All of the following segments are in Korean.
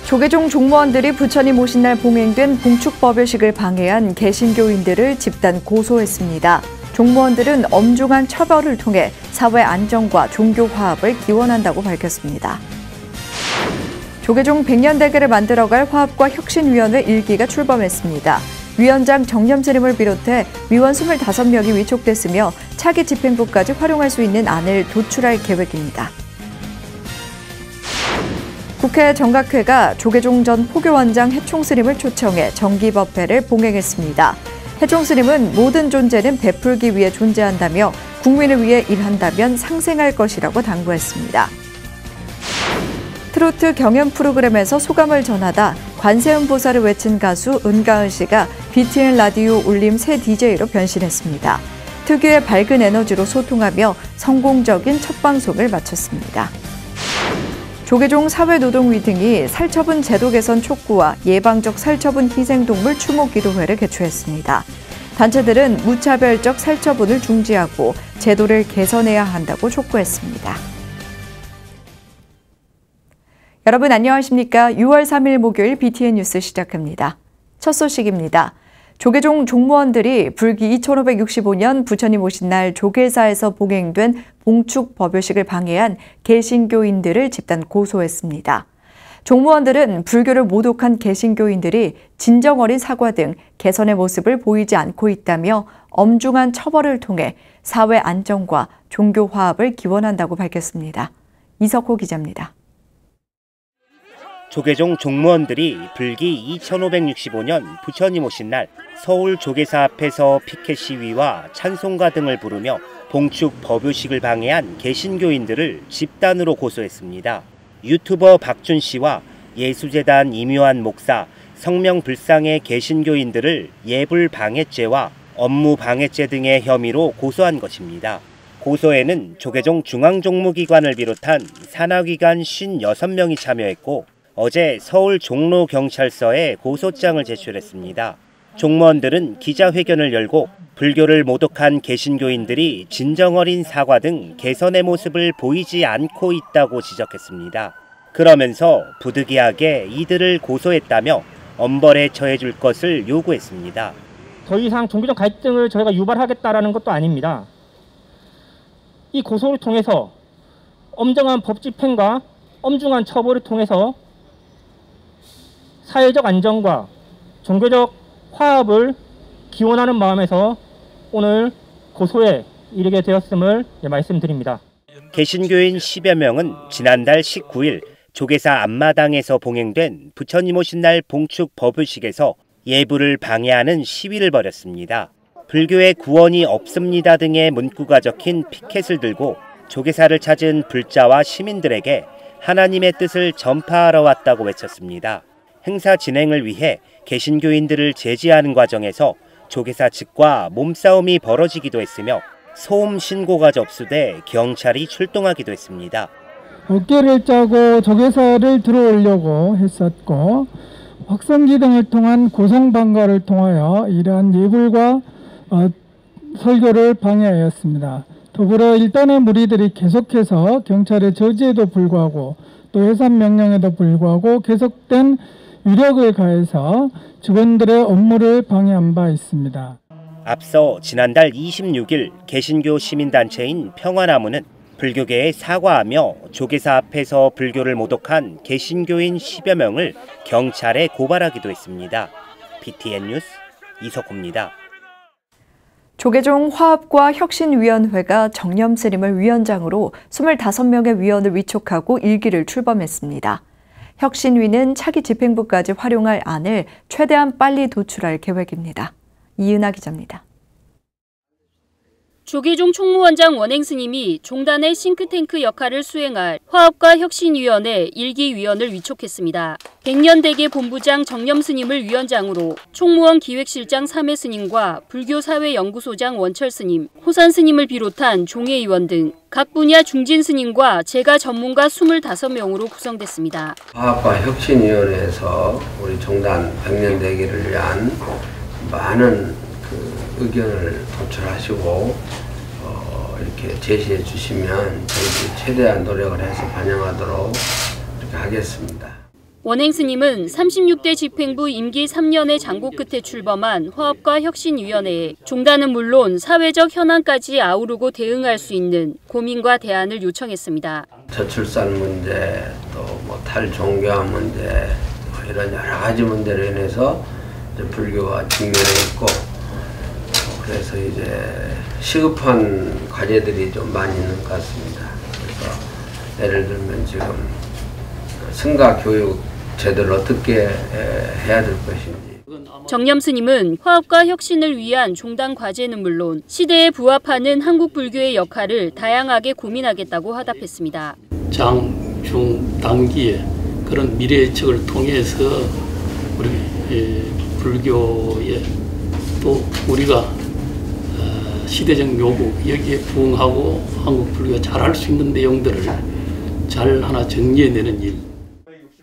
조계종 종무원들이 부처님 오신 날 봉행된 봉축법요식을 방해한 개신교인들을 집단 고소했습니다. 종무원들은 엄중한 처벌을 통해 사회 안정과 종교 화합을 기원한다고 밝혔습니다. 조계종 100년 대계를 만들어갈 화합과 혁신위원회 1기가 출범했습니다. 위원장 정념 스님을 비롯해 위원 25명이 위촉됐으며 차기 집행부까지 활용할 수 있는 안을 도출할 계획입니다. 국회 정각회가 조계종 전 포교원장 해총 스님을 초청해 정기법회를 봉행했습니다. 해총 스님은 모든 존재는 베풀기 위해 존재한다며 국민을 위해 일한다면 상생할 것이라고 당부했습니다. 트로트 경연 프로그램에서 소감을 전하다 관세음 보살을 외친 가수 은가은 씨가 BTN 라디오 울림 새 DJ로 변신했습니다. 특유의 밝은 에너지로 소통하며 성공적인 첫 방송을 마쳤습니다. 조계종 사회노동위 등이 살처분 제도 개선 촉구와 예방적 살처분 희생동물 추모기도회를 개최했습니다. 단체들은 무차별적 살처분을 중지하고 제도를 개선해야 한다고 촉구했습니다. 여러분 안녕하십니까? 6월 3일 목요일 BTN 뉴스 시작합니다. 첫 소식입니다. 조계종 종무원들이 불기 2565년 부처님 오신 날 조계사에서 봉행된 봉축 법요식을 방해한 개신교인들을 집단 고소했습니다. 종무원들은 불교를 모독한 개신교인들이 진정 어린 사과 등 개선의 모습을 보이지 않고 있다며 엄중한 처벌을 통해 사회 안정과 종교 화합을 기원한다고 밝혔습니다. 이석호 기자입니다. 조계종 종무원들이 불기 2565년 부처님 오신 날 서울 조계사 앞에서 피켓 시위와 찬송가 등을 부르며 봉축 법요식을 방해한 개신교인들을 집단으로 고소했습니다. 유튜버 박준 씨와 예수재단 이묘한 목사, 성명불상의 개신교인들을 예불 방해죄와 업무 방해죄 등의 혐의로 고소한 것입니다. 고소에는 조계종 중앙종무기관을 비롯한 산하기관 56명이 참여했고 어제 서울 종로경찰서에 고소장을 제출했습니다. 종무원들은 기자회견을 열고 불교를 모독한 개신교인들이 진정어린 사과 등 개선의 모습을 보이지 않고 있다고 지적했습니다. 그러면서 부득이하게 이들을 고소했다며 엄벌에 처해줄 것을 요구했습니다. 더 이상 종교적 갈등을 저희가 유발하겠다라는 것도 아닙니다. 이 고소를 통해서 엄정한 법 집행과 엄중한 처벌을 통해서 사회적 안정과 종교적 화합을 기원하는 마음에서 오늘 고소에 이르게 되었음을 말씀드립니다. 개신교인 10여 명은 지난달 19일 조계사 앞마당에서 봉행된 부처님 오신 날 봉축 법요식에서 예불을 방해하는 시위를 벌였습니다. 불교의 구원이 없습니다 등의 문구가 적힌 피켓을 들고 조계사를 찾은 불자와 시민들에게 하나님의 뜻을 전파하러 왔다고 외쳤습니다. 행사 진행을 위해 개신교인들을 제지하는 과정에서 조계사 측과 몸싸움이 벌어지기도 했으며 소음 신고가 접수돼 경찰이 출동하기도 했습니다. 어깨를 짜고 조계사를 들어오려고 했었고 확성기 등을 통한 고성방가를 통하여 이러한 예불과 설교를 방해하였습니다. 더불어 일단의 무리들이 계속해서 경찰의 저지에도 불구하고 또 해산 명령에도 불구하고 계속된 위력을 가해서 직원들의 업무를 방해한 바 있습니다. 앞서 지난달 26일 개신교 시민단체인 평화나무는 불교계에 사과하며 조계사 앞에서 불교를 모독한 개신교인 10여 명을 경찰에 고발하기도 했습니다. BTN 뉴스 이석호입니다. 조계종 화합과 혁신위원회가 정념 스님을 위원장으로 25명의 위원을 위촉하고 1기를 출범했습니다. 혁신위는 차기 집행부까지 활용할 안을 최대한 빨리 도출할 계획입니다. 이은하 기자입니다. 조계종 총무원장 원행 스님이 종단의 싱크탱크 역할을 수행할 화합과 혁신위원회 1기 위원을 위촉했습니다. 100년 대계 본부장 정념 스님을 위원장으로 총무원 기획실장 3회 스님과 불교사회연구소장 원철 스님, 호산 스님을 비롯한 종회의원 등 각 분야 중진 스님과 재가 전문가 25명으로 구성됐습니다. 화합과 혁신위원회에서 우리 종단 100년 대계를 위한 많은 의견을 도출하시고 이렇게 제시해 주시면 저희들이 최대한 노력을 해서 반영하도록 이렇게 하겠습니다. 원행 스님은 36대 집행부 임기 3년의 장고 끝에 출범한 화합과 혁신위원회에 종단은 물론 사회적 현안까지 아우르고 대응할 수 있는 고민과 대안을 요청했습니다. 저출산 문제, 또 뭐 탈종교화 문제, 이런 여러 가지 문제로 인해서 이제 불교가 직면해 있고, 그래서 이제 시급한 과제들이 좀 많이 있는 것 같습니다. 그래서 예를 들면 지금 승가 교육 제도를 어떻게 해야 될 것인지. 정념 스님은 화합과 혁신을 위한 종단 과제는 물론 시대에 부합하는 한국 불교의 역할을 다양하게 고민하겠다고 화답했습니다. 장, 중, 단기의 그런 미래 예측을 통해서 우리 불교에 또 우리가 시대적 요구 여기에 부응하고 한국 불교가 잘할 수 있는 내용들을 잘 하나 정리해내는 일.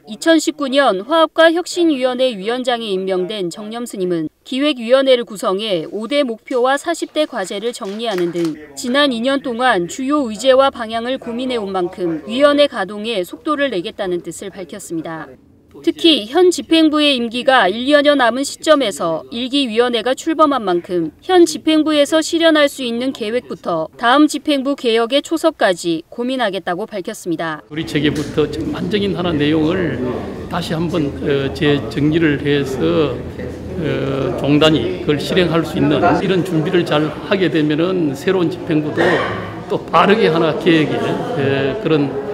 2019년 화합과 혁신위원회 위원장에 임명된 정념 스님은 기획위원회를 구성해 5대 목표와 40대 과제를 정리하는 등 지난 2년 동안 주요 의제와 방향을 고민해온 만큼 위원회 가동에 속도를 내겠다는 뜻을 밝혔습니다. 특히 현 집행부의 임기가 1년여 남은 시점에서 1기 위원회가 출범한 만큼 현 집행부에서 실현할 수 있는 계획부터 다음 집행부 개혁의 초석까지 고민하겠다고 밝혔습니다. 우리 체계부터 전반적인 하나 내용을 다시 한번 재정리를 해서 종단이 그걸 실행할 수 있는 이런 준비를 잘 하게 되면은 새로운 집행부도 또 빠르게 하나 계획에 그런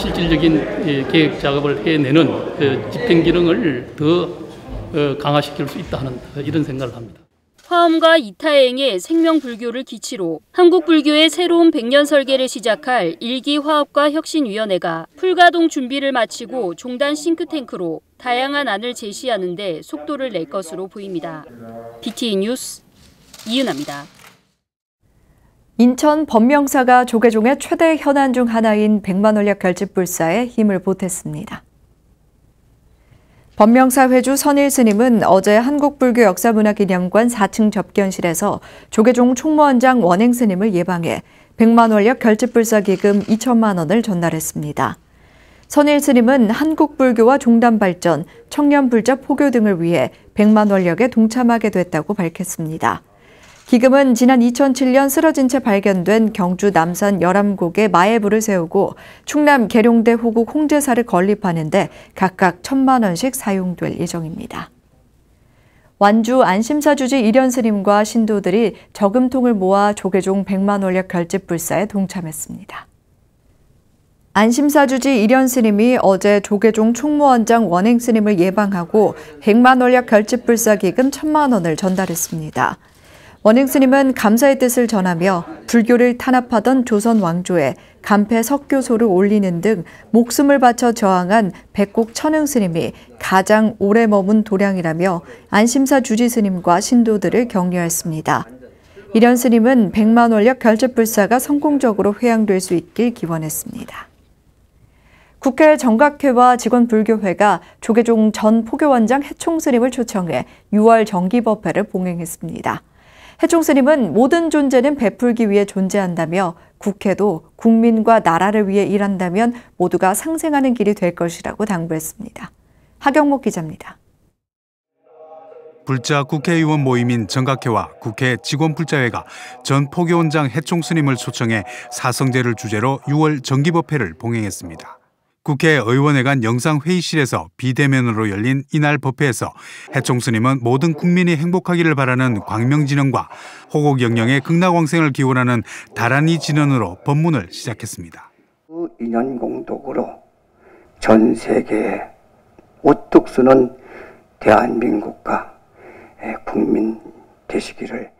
실질적인 계획 작업을 해내는 집행 기능을 더 강화시킬 수 있다 하는 이런 생각을 합니다. 화엄과 이타행의 생명불교를 기치로 한국 불교의 새로운 100년 설계를 시작할 1기 화합과 혁신위원회가 풀가동 준비를 마치고 종단 싱크탱크로 다양한 안을 제시하는 데 속도를 낼 것으로 보입니다. BTN 뉴스 이은하입니다. 인천 법명사가 조계종의 최대 현안 중 하나인 백만원력 결집불사에 힘을 보탰습니다. 법명사 회주 선일 스님은 어제 한국불교역사문화기념관 4층 접견실에서 조계종 총무원장 원행 스님을 예방해 백만원력 결집불사 기금 2천만 원을 전달했습니다. 선일 스님은 한국불교와 종단 발전, 청년불자 포교 등을 위해 백만원력에 동참하게 됐다고 밝혔습니다. 기금은 지난 2007년 쓰러진 채 발견된 경주 남산 열암곡에 마애부를 세우고 충남 계룡대 호국 홍제사를 건립하는 데 각각 1,000만 원씩 사용될 예정입니다. 완주 안심사주지 일현 스님과 신도들이 저금통을 모아 조계종 백만원력 결집불사에 동참했습니다. 안심사주지 일현 스님이 어제 조계종 총무원장 원행 스님을 예방하고 백만원력 결집불사 기금 1,000만 원을 전달했습니다. 원행 스님은 감사의 뜻을 전하며 불교를 탄압하던 조선 왕조에 간패 석교소를 올리는 등 목숨을 바쳐 저항한 백곡 천흥 스님이 가장 오래 머문 도량이라며 안심사 주지 스님과 신도들을 격려했습니다. 일현 스님은 백만원력 결집불사가 성공적으로 회양될 수 있길 기원했습니다. 국회 정각회와 직원불교회가 조계종 전 포교원장 해총 스님을 초청해 6월 정기법회를 봉행했습니다. 해총 스님은 모든 존재는 베풀기 위해 존재한다며 국회도 국민과 나라를 위해 일한다면 모두가 상생하는 길이 될 것이라고 당부했습니다. 하경목 기자입니다. 불자 국회의원 모임인 정각회와 국회 직원불자회가 전 포교원장 해총 스님을 초청해 사성제를 주제로 6월 정기법회를 봉행했습니다. 국회의원회 간 영상회의실에서 비대면으로 열린 이날 법회에서 해총 스님은 모든 국민이 행복하기를 바라는 광명진언과 호곡영령의 극락왕생을 기원하는 다란이 진언으로 법문을 시작했습니다. 그 인연공덕으로 전 세계에 우뚝 서는 대한민국과 국민 되시기를.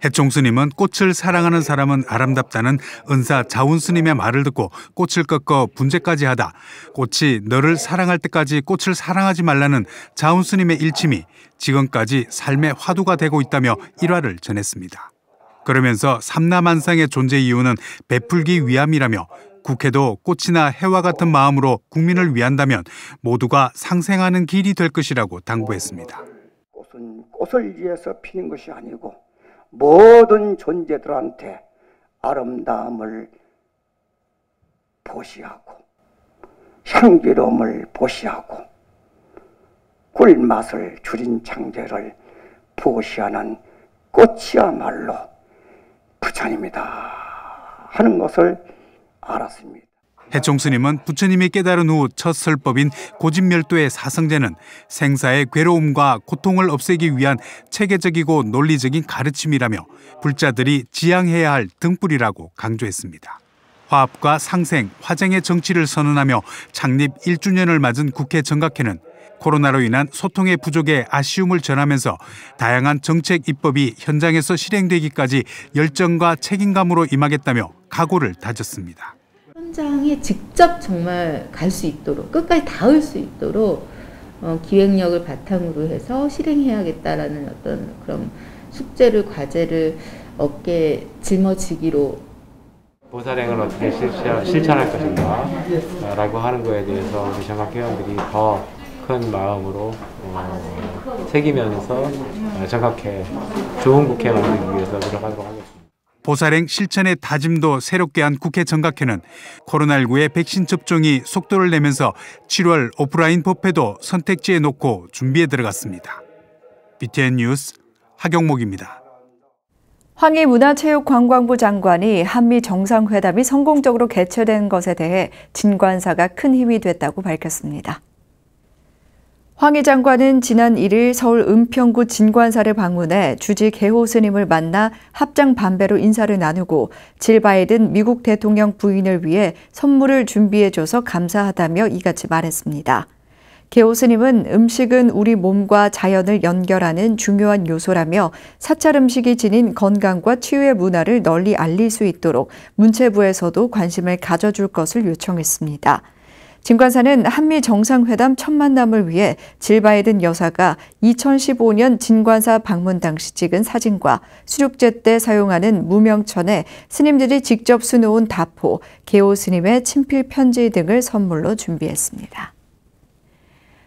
해총 스님은 꽃을 사랑하는 사람은 아름답다는 은사 자운 스님의 말을 듣고 꽃을 꺾어 분재까지 하다 꽃이 너를 사랑할 때까지 꽃을 사랑하지 말라는 자운 스님의 일침이 지금까지 삶의 화두가 되고 있다며 일화를 전했습니다. 그러면서 삼라만상의 존재 이유는 베풀기 위함이라며 국회도 꽃이나 해와 같은 마음으로 국민을 위한다면 모두가 상생하는 길이 될 것이라고 당부했습니다. 꽃은 꽃을 위해서 피는 것이 아니고 모든 존재들한테 아름다움을 보시하고 향기로움을 보시하고 꿀맛을 줄인 창제를 보시하는 꽃이야말로 부처님이다 하는 것을 알았습니다. 해총 스님은 부처님이 깨달은 후 첫 설법인 고집멸도의 사성제는 생사의 괴로움과 고통을 없애기 위한 체계적이고 논리적인 가르침이라며 불자들이 지향해야 할 등불이라고 강조했습니다. 화합과 상생, 화쟁의 정치를 선언하며 창립 1주년을 맞은 국회 정각회는 코로나로 인한 소통의 부족에 아쉬움을 전하면서 다양한 정책 입법이 현장에서 실행되기까지 열정과 책임감으로 임하겠다며 각오를 다졌습니다. 현장에 직접 정말 갈 수 있도록 끝까지 닿을 수 있도록 기획력을 바탕으로 해서 실행해야겠다라는 어떤 그런 숙제를 과제를 어깨에 짊어지기로 보살행을 어떻게 실천할 것인가 라고 하는 거에 대해서 우리 정각회원들이 더 큰 마음으로 새기면서 정각회 좋은 국회 만들기 위해서 노력하도록 하겠습니다. 보살행 실천의 다짐도 새롭게 한 국회 정각회는 코로나19의 백신 접종이 속도를 내면서 7월 오프라인 법회도 선택지에 놓고 준비에 들어갔습니다. BTN 뉴스 하경목입니다. 황희 문화체육관광부 장관이 한미 정상회담이 성공적으로 개최된 것에 대해 진관사가 큰 힘이 됐다고 밝혔습니다. 황희 장관은 지난 1일 서울 은평구 진관사를 방문해 주지 개호 스님을 만나 합장 반배로 인사를 나누고 질 바이든 미국 대통령 부인을 위해 선물을 준비해줘서 감사하다며 이같이 말했습니다. 개호 스님은 음식은 우리 몸과 자연을 연결하는 중요한 요소라며 사찰 음식이 지닌 건강과 치유의 문화를 널리 알릴 수 있도록 문체부에서도 관심을 가져줄 것을 요청했습니다. 진관사는 한미 정상회담 첫 만남을 위해 질 바이든 여사가 2015년 진관사 방문 당시 찍은 사진과 수륙제 때 사용하는 무명천에 스님들이 직접 수놓은 다포, 개호 스님의 친필 편지 등을 선물로 준비했습니다.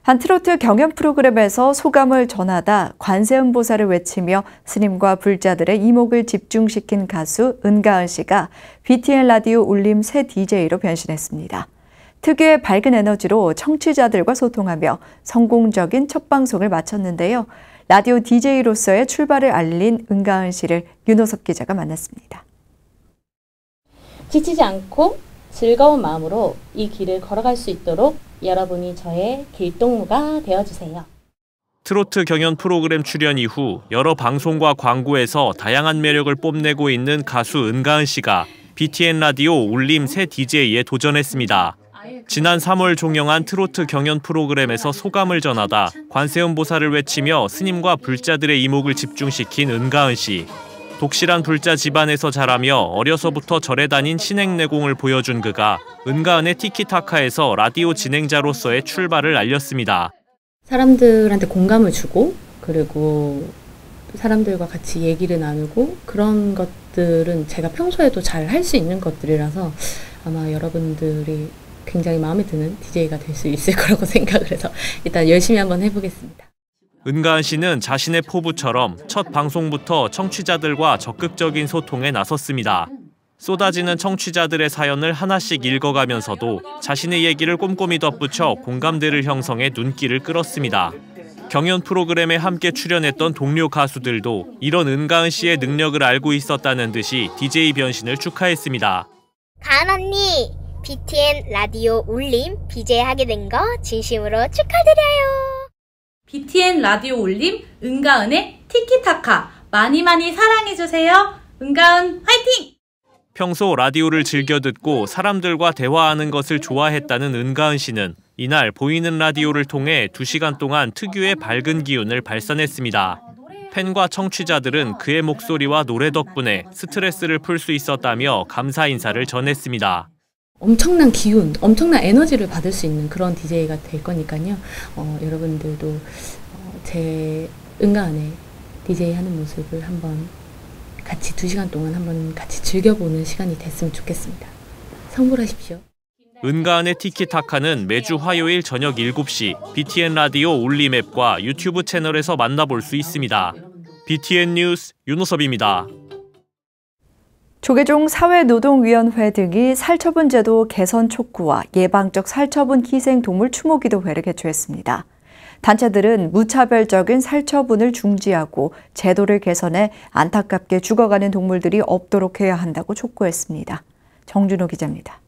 한 트로트 경연 프로그램에서 소감을 전하다 관세음보살을 외치며 스님과 불자들의 이목을 집중시킨 가수 은가은 씨가 BTN 라디오 울림 새 DJ로 변신했습니다. 특유의 밝은 에너지로 청취자들과 소통하며 성공적인 첫 방송을 마쳤는데요. 라디오 DJ로서의 출발을 알린 은가은 씨를 윤호섭 기자가 만났습니다. 지치지 않고 즐거운 마음으로 이 길을 걸어갈 수 있도록 여러분이 저의 길동무가 되어주세요. 트로트 경연 프로그램 출연 이후 여러 방송과 광고에서 다양한 매력을 뽐내고 있는 가수 은가은 씨가 BTN 라디오 울림 새 DJ에 도전했습니다. 지난 3월 종영한 트로트 경연 프로그램에서 소감을 전하다 관세음보살을 외치며 스님과 불자들의 이목을 집중시킨 은가은 씨. 독실한 불자 집안에서 자라며 어려서부터 절에 다닌 신행내공을 보여준 그가 은가은의 티키타카에서 라디오 진행자로서의 출발을 알렸습니다. 사람들한테 공감을 주고 그리고 사람들과 같이 얘기를 나누고 그런 것들은 제가 평소에도 잘 할 수 있는 것들이라서 아마 여러분들이 굉장히 마음에 드는 DJ가 될 수 있을 거라고 생각을 해서 일단 열심히 한번 해보겠습니다. 은가은 씨는 자신의 포부처럼 첫 방송부터 청취자들과 적극적인 소통에 나섰습니다. 쏟아지는 청취자들의 사연을 하나씩 읽어가면서도 자신의 얘기를 꼼꼼히 덧붙여 공감대를 형성해 눈길을 끌었습니다. 경연 프로그램에 함께 출연했던 동료 가수들도 이런 은가은 씨의 능력을 알고 있었다는 듯이 DJ 변신을 축하했습니다. 가은 언니! BTN 라디오 울림 BJ 하게 된 거 진심으로 축하드려요. BTN 라디오 울림 은가은의 티키타카 많이 사랑해주세요. 은가은 화이팅! 평소 라디오를 즐겨 듣고 사람들과 대화하는 것을 좋아했다는 은가은 씨는 이날 보이는 라디오를 통해 2시간 동안 특유의 밝은 기운을 발산했습니다. 팬과 청취자들은 그의 목소리와 노래 덕분에 스트레스를 풀 수 있었다며 감사 인사를 전했습니다. 엄청난 기운, 엄청난 에너지를 받을 수 있는 그런 DJ가 될 거니까요. 여러분들도 제 은가은의 DJ 하는 모습을 한번 같이 2시간 동안 한번 같이 즐겨보는 시간이 됐으면 좋겠습니다. 성불하십시오. 은가은의 티키타카는 매주 화요일 저녁 7시 BTN 라디오 울림 앱과 유튜브 채널에서 만나볼 수 있습니다. BTN 뉴스 윤호섭입니다. 조계종 사회노동위원회 등이 살처분제도 개선 촉구와 예방적 살처분 희생동물 추모기도회를 개최했습니다. 단체들은 무차별적인 살처분을 중지하고 제도를 개선해 안타깝게 죽어가는 동물들이 없도록 해야 한다고 촉구했습니다. 정준호 기자입니다.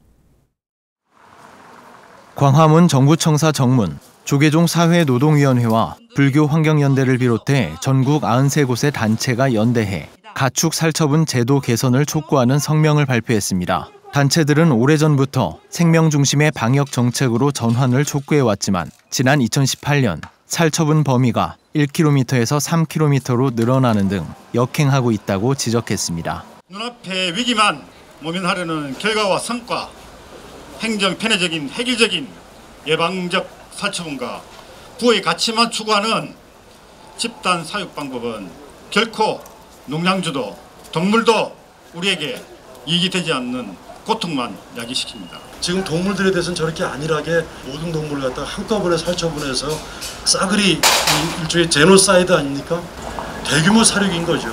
광화문 정부청사 정문, 조계종 사회노동위원회와 불교환경연대를 비롯해 전국 93곳의 단체가 연대해 가축 살처분 제도 개선을 촉구하는 성명을 발표했습니다. 단체들은 오래전부터 생명 중심의 방역 정책으로 전환을 촉구해왔지만 지난 2018년 살처분 범위가 1km에서 3km로 늘어나는 등 역행하고 있다고 지적했습니다. 눈앞의 위기만 모면하려는 결과와 성과, 행정 편의적인 획일적인 예방적 살처분과 부의 가치만 추구하는 집단 사육 방법은 결코 농양주도 동물도 우리에게 이익이 되지 않는 고통만 야기시킵니다. 지금 동물들에 대해서는 저렇게 안일하게 모든 동물을 갖다가 한꺼번에 살처분해서 싸그리 일종의 제노사이드 아닙니까? 대규모 사육인 거죠.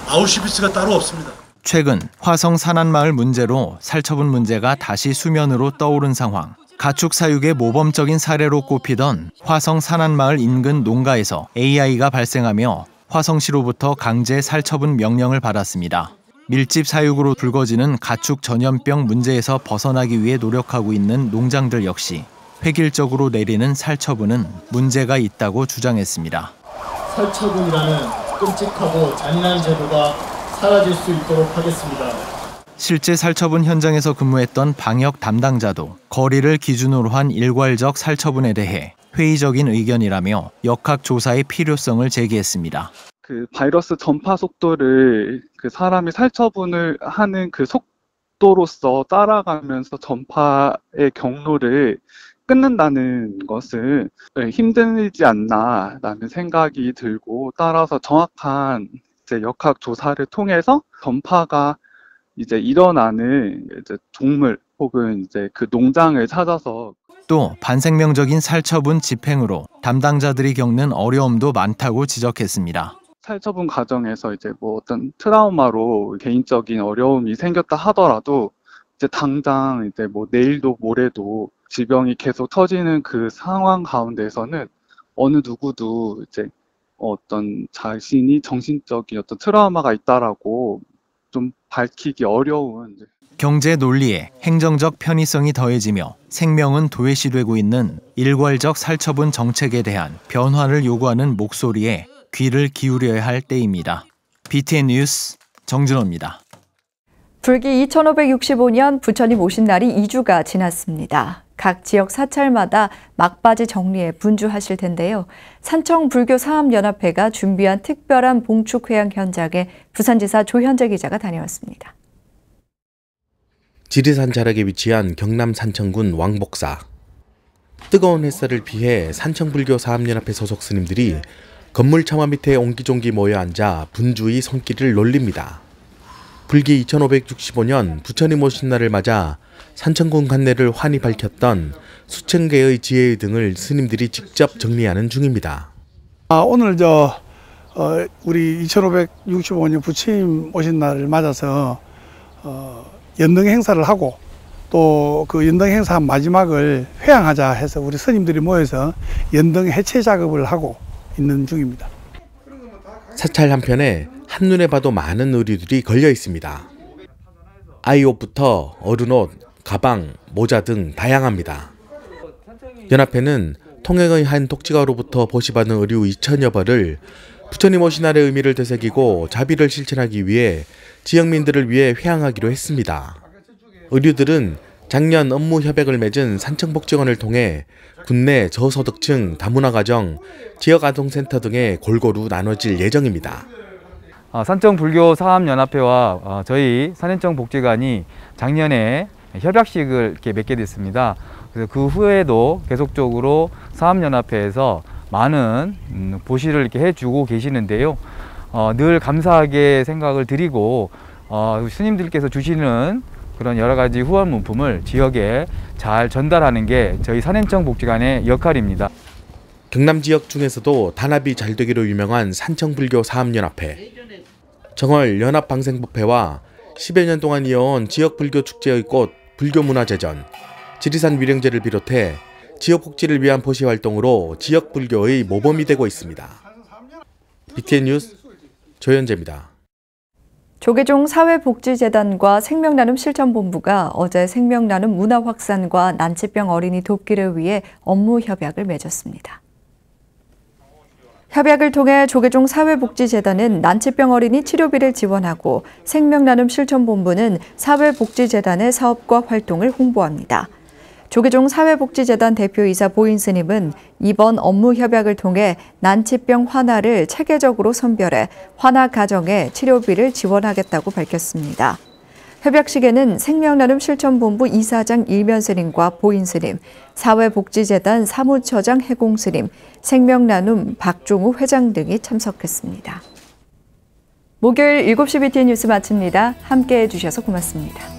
아우슈비츠가 따로 없습니다. 최근 화성 산안마을 문제로 살처분 문제가 다시 수면으로 떠오른 상황. 가축 사육의 모범적인 사례로 꼽히던 화성 산안마을 인근 농가에서 AI가 발생하며 화성시로부터 강제 살처분 명령을 받았습니다. 밀집 사육으로 불거지는 가축 전염병 문제에서 벗어나기 위해 노력하고 있는 농장들 역시 획일적으로 내리는 살처분은 문제가 있다고 주장했습니다. 살처분이라는 끔찍하고 잔인한 제도가 사라질 수 있도록 하겠습니다. 실제 살처분 현장에서 근무했던 방역 담당자도 거리를 기준으로 한 일괄적 살처분에 대해 회의적인 의견이라며 역학 조사의 필요성을 제기했습니다. 그 바이러스 전파 속도를 그 사람이 살처분을 하는 그 속도로서 따라가면서 전파의 경로를 끊는다는 것은 힘들지 않나라는 생각이 들고, 따라서 정확한 이제 역학 조사를 통해서 전파가 이제 일어나는 이제 동물 혹은 이제 그 농장을 찾아서 또 반생명적인 살처분 집행으로 담당자들이 겪는 어려움도 많다고 지적했습니다. 살처분 과정에서 이제 뭐 어떤 트라우마로 개인적인 어려움이 생겼다 하더라도 이제 당장 이제 뭐 내일도 모레도 질병이 계속 터지는 그 상황 가운데서는 어느 누구도 이제 어떤 자신이 정신적인 어떤 트라우마가 있다라고 좀 밝히기 어려운 경제 논리에 행정적 편의성이 더해지며 생명은 도외시되고 있는 일괄적 살처분 정책에 대한 변화를 요구하는 목소리에 귀를 기울여야 할 때입니다. BTN 뉴스 정준호입니다. 불기 2565년 부처님 오신 날이 2주가 지났습니다. 각 지역 사찰마다 막바지 정리에 분주하실 텐데요. 산청불교사업연합회가 준비한 특별한 봉축회양 현장에 부산지사 조현재 기자가 다녀왔습니다. 지리산 자락에 위치한 경남 산청군 왕복사. 뜨거운 햇살을 피해 산청불교사업연합회 소속 스님들이 건물 창화 밑에 옹기종기 모여 앉아 분주히 손길을 놀립니다. 불기 2565년 부처님 오신 날을 맞아 산청군 관내를 환히 밝혔던 수천 개의 지혜의 등을 스님들이 직접 정리하는 중입니다. 오늘 우리 2565년 부처님 오신 날을 맞아서 연등 행사를 하고 또 그 연등 행사 마지막을 회양하자 해서 우리 스님들이 모여서 연등 해체 작업을 하고 있는 중입니다. 사찰 한편에 한눈에 봐도 많은 의류들이 걸려 있습니다. 아이옷부터 어른옷, 가방, 모자 등 다양합니다. 연합회는 통행의 한 독지가로부터 보시받은 의류 2천여 벌을 부처님 오신 날의 의미를 되새기고 자비를 실천하기 위해 지역민들을 위해 회양하기로 했습니다. 의류들은 작년 업무 협약을 맺은 산청복지관을 통해 군내 저소득층, 다문화가정, 지역아동센터 등에 골고루 나눠질 예정입니다. 산청불교사업연합회와 저희 산현청복지관이 작년에 협약식을 이렇게 맺게 됐습니다. 그래서 그 후에도 계속적으로 사업연합회에서 많은 보시를 이렇게 해주고 계시는데요. 늘 감사하게 생각을 드리고 스님들께서 주시는 그런 여러 가지 후원 물품을 지역에 잘 전달하는 게 저희 산현청복지관의 역할입니다. 경남 지역 중에서도 단합이 잘 되기로 유명한 산청불교사업연합회, 정월 연합방생법회와 10여 년 동안 이어온 지역 불교 축제의 꽃 불교문화제전, 지리산 위령제를 비롯해 지역 복지를 위한 포시 활동으로 지역 불교의 모범이 되고 있습니다. BTN 뉴스 조현재입니다. 조계종 사회복지재단과 생명나눔 실천본부가 어제 생명나눔 문화 확산과 난치병 어린이 돕기를 위해 업무 협약을 맺었습니다. 협약을 통해 조계종 사회복지재단은 난치병 어린이 치료비를 지원하고 생명나눔 실천본부는 사회복지재단의 사업과 활동을 홍보합니다. 조계종 사회복지재단 대표이사 보인스님은 이번 업무 협약을 통해 난치병 환아를 체계적으로 선별해 환아 가정에 치료비를 지원하겠다고 밝혔습니다. 협약식에는 생명나눔 실천본부 이사장 일면스님과 보인스님, 사회복지재단 사무처장 해공스님, 생명나눔 박종우 회장 등이 참석했습니다. 목요일 7시 BTN 뉴스 마칩니다. 함께해 주셔서 고맙습니다.